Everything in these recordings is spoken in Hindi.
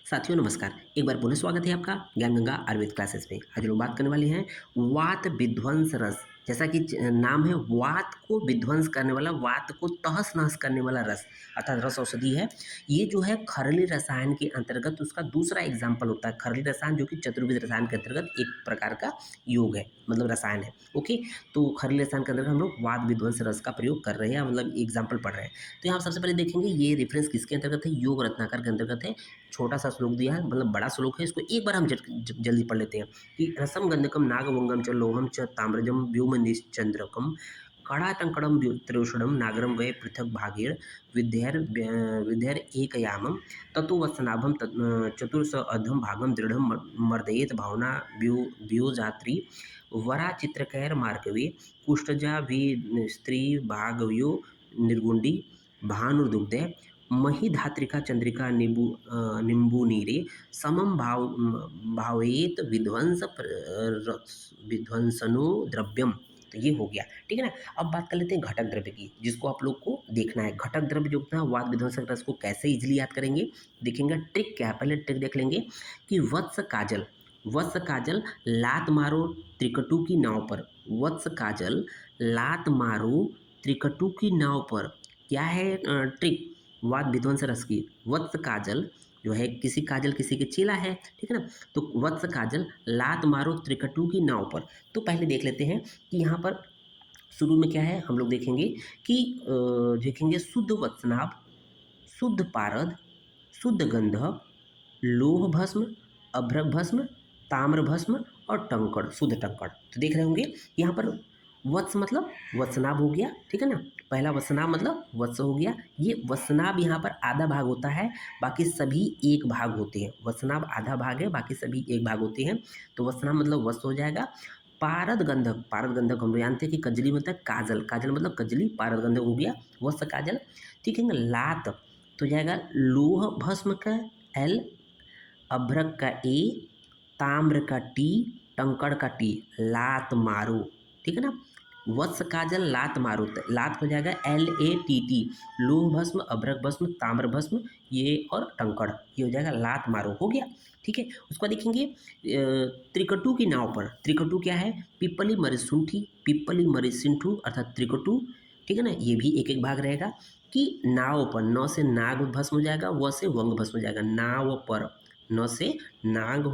साथियों नमस्कार। एक बार पुनः स्वागत है आपका ज्ञान गंगा आयुर्वेद क्लासेस में। आज लोग बात करने वाले हैं वात विध्वंस रस। जैसा कि नाम है, वात को विध्वंस करने वाला, वात को तहस नहस करने वाला रस, अर्थात रस औषधि है। ये जो है खरली रसायन के अंतर्गत उसका दूसरा एग्जाम्पल होता है। खरली रसायन जो कि चतुर्विध रसायन के अंतर्गत एक प्रकार का योग है, मतलब रसायन है। ओके, तो खरली रसायन के अंतर्गत हम लोग वात विध्वंस रस का प्रयोग कर रहे हैं, मतलब एग्जाम्पल पढ़ रहे हैं। तो यहाँ सबसे पहले देखेंगे ये रेफरेंस किसके अंतर्गत है, योग रत्नाकर के अंतर्गत है। छोटा सा श्लोक दिया है, मतलब बड़ा श्लोक है, इसको एक बार हम जल्दी पढ़ लेते हैं कि रसम गंधकम नागवंगम च लोहम च ताम्रजम व्योमनिश्चंद्रकम कड़ाटंकड़म त्रिषणम नागरम वै पृथक भागेर विद्यर एकयामम ततो वत्सनाभम चतुर्स अधम भागम दृढ़ मर्दयेत भावना व्योजात्री वरा चित्रकैर मार्कवे कुष्ठजा वि स्त्री भागव्यो निर्गुंडी भानुर्दुग्धे महिधात्रिका चंद्रिका निंबू नीरे समम भावेत विध्वंसनो द्रव्यम। तो ये हो गया, ठीक है ना। अब बात कर लेते हैं घटक द्रव्य की, जिसको आप लोग को देखना है। घटक द्रव्य जो होता है वात विध्वंसक रस को कैसे इजिली याद करेंगे, देखेंगे। ट्रिक क्या है, पहले ट्रिक देख लेंगे कि वत्स काजल लात मारो त्रिकटु की नाव पर। वत्स काजल लात मारो त्रिकटु की नाव पर। क्या है ट्रिक वाद विध्वंस रस की? वत्स काजल जो है, किसी काजल किसी के चेला है, ठीक है ना। तो वत्स काजल लात मारो त्रिकटु की नाव पर। तो पहले देख लेते हैं कि यहाँ पर शुरू में क्या है, हम लोग देखेंगे कि देखेंगे शुद्ध वत्सनाभ, शुद्ध पारद, शुद्ध गंधक, लोह भस्म, अभ्रक भस्म, ताम्र भस्म और टंकड़, शुद्ध टंकड़। तो देख रहे होंगे यहाँ पर वत्स मतलब वत्सनाभ हो गया, ठीक है ना। पहला वत्सनाभ मतलब वत्स हो गया। ये वत्सनाभ यहाँ पर आधा भाग होता है, बाकी सभी एक भाग होते हैं। वत्सनाभ आधा भाग है, बाकी सभी एक भाग होते हैं। तो वत्सनाभ मतलब वत्स हो जाएगा। पारद गंधक हम लोग जानते हैं कि कजली मतलब काजल, काजल मतलब कजली, पारद गंधक हो गया वत्स काजल, ठीक है ना। लात तो जाएगा लोह भस्म का एल, अभ्रक का ए, ताम्र का टी, टंकड़ का टी, लात मारो, ठीक है ना। वत्स काजल लात मारो, लात हो जाएगा LATT, लोह भस्म, अभ्रक भस्म, ताम्र भस्म, ये और टंकड़, ये हो जाएगा लात मारो, हो गया, ठीक है। उसको देखेंगे त्रिकटु की नाव पर। त्रिकटु क्या है? पिपली मरिसुंठी, पिपली मरिसिंठू अर्थात त्रिकटु, ठीक है ना। ये भी एक एक भाग रहेगा कि नाव पर, नौ से नाग भस्म हो जाएगा, व से वंग भस्म हो जाएगा। नाव पर, न से नाग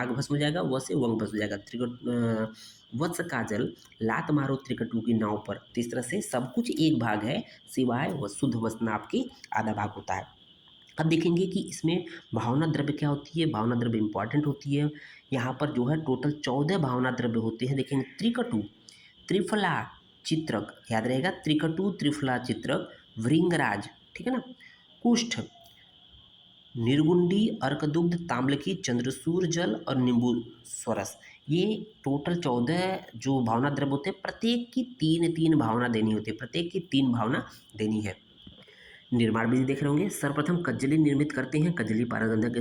भस्म हो जाएगा, व से वंग भस्म हो जाएगा। वत्स काजल लात मारो त्रिकटु की नाव पर। तो इस तरह से सब कुछ एक भाग है, सिवाय वह शुद्ध वसनाभ के आधा भाग होता है। अब देखेंगे कि इसमें भावना द्रव्य क्या होती है। भावना द्रव्य इंपॉर्टेंट होती है। यहाँ पर जो है टोटल 14 भावना द्रव्य होते हैं। देखेंगे त्रिकटु, त्रिफला चित्रक, याद रहेगा, त्रिकटु त्रिफला चित्रक, भृंगराज, ठीक है ना, कुष्ठ, निर्गुंडी, अर्कदुग्ध, ताम्लकी, चंद्रसूर जल और नींबू स्वरस। ये टोटल 14 जो भावना द्रव्य होते हैं, प्रत्येक की तीन तीन भावना देनी होती है, प्रत्येक की तीन भावना देनी है। निर्माण विधि देख रहे होंगे। सर्वप्रथम कज्जली निर्मित करते हैं, कज्जली पारगंधक के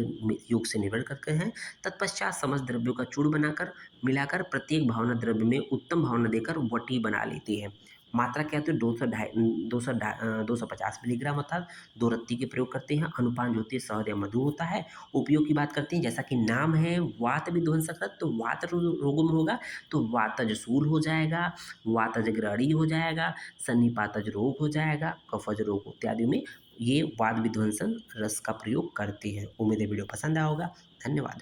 योग से निर्भर करते हैं। तत्पश्चात समस्त द्रव्यों का चूर्ण बनाकर मिलाकर प्रत्येक भावना द्रव्य में उत्तम भावना देकर वटी बना लेते हैं। मात्रा क्या होती है? 250 मिलीग्राम अर्थात 2 रत्ती के प्रयोग करते हैं। अनुपान जो होती है शहद या मधु होता है। उपयोग की बात करते हैं, जैसा कि नाम है वात विध्वंसक रस, तो वात रोगों में होगा तो वातज शूल हो जाएगा, वातज ग्रहणी हो जाएगा, सन्निपातज रोग हो जाएगा, कफज रोग इत्यादि में ये वात विध्वंसन रस का प्रयोग करते हैं। उम्मीद है वीडियो पसंद आया होगा। धन्यवाद।